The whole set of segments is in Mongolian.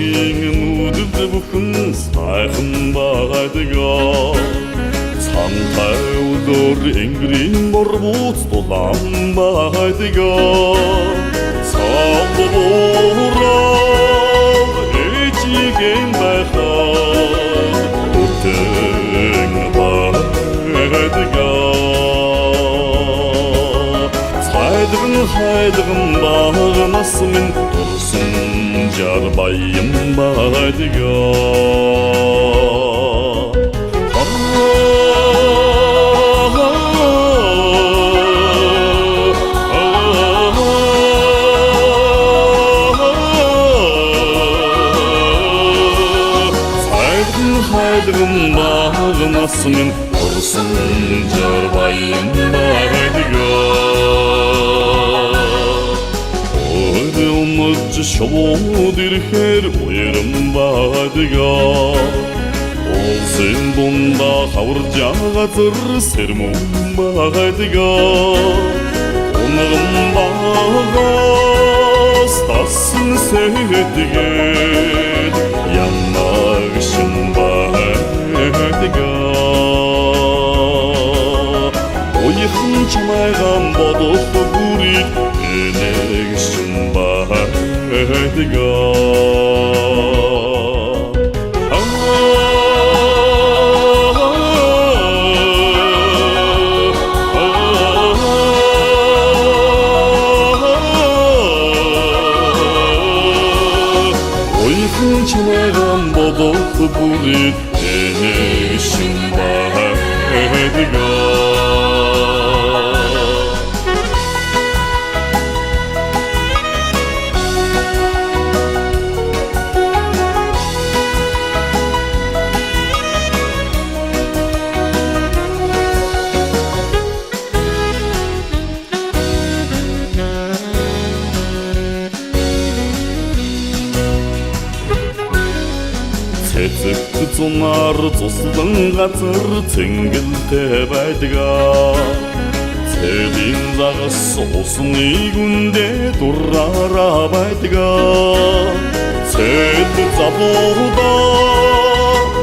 Ingen bukken сайхан байдгаа Цантайулор энгрийн борбууц дулаан байдгаа Цаавуураа ээжигэм байхад Бүтэн байдгаа Цайдган хайдган багнас минь турсан жар баям байдгаа Хайдган багнас минь турсан жар баям байдгаа Өмөж шууд ирэхээр уяран байдгаа Улсын дундаа хаварж газар сэрмэн байдгаа Унган багаас тасан сэтгэгээд янагшин байдгаа Уяхан чамайган бодох бүрийг энэгшин байдгаа Чамайган бодох бүрийг энэгшин байдгаа Цэцэгт зунаар цуслан газар цэнгэлтэй байдгаа Цэлийн загас усны гүндээ дураараа байдгаа Цэд залуудаа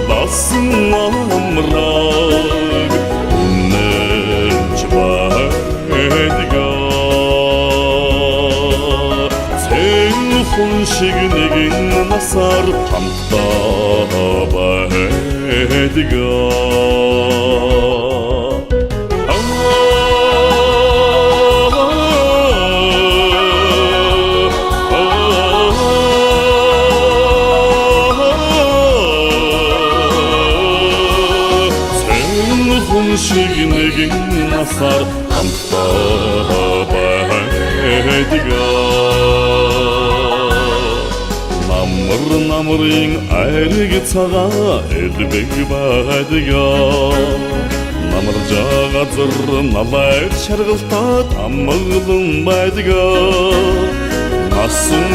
басан амраг үнэнч байдгаа Цэн хүн шиг нэгэн насаар хамтдаа байдгаа Цэн хүн шиг нэгэн насаар хамтдаа байдгаа Намрын айрыг цагаа элбэг байдгаа Намаржа газар налайд шаргалтад амгалан байдгаа Насан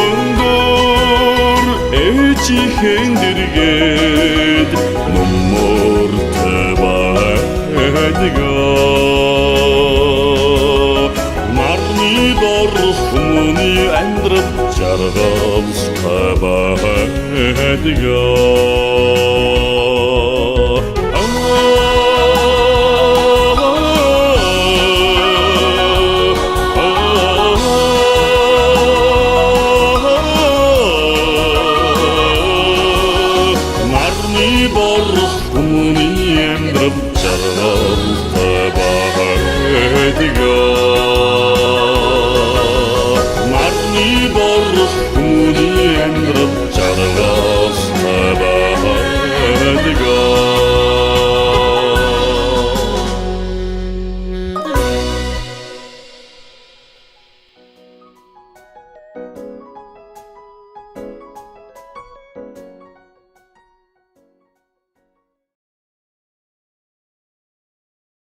өндөр ээжихэн дэргээд нумуртай байдгаа Нарны дорх хүмүүний амьдрал жаргалтай байдгаа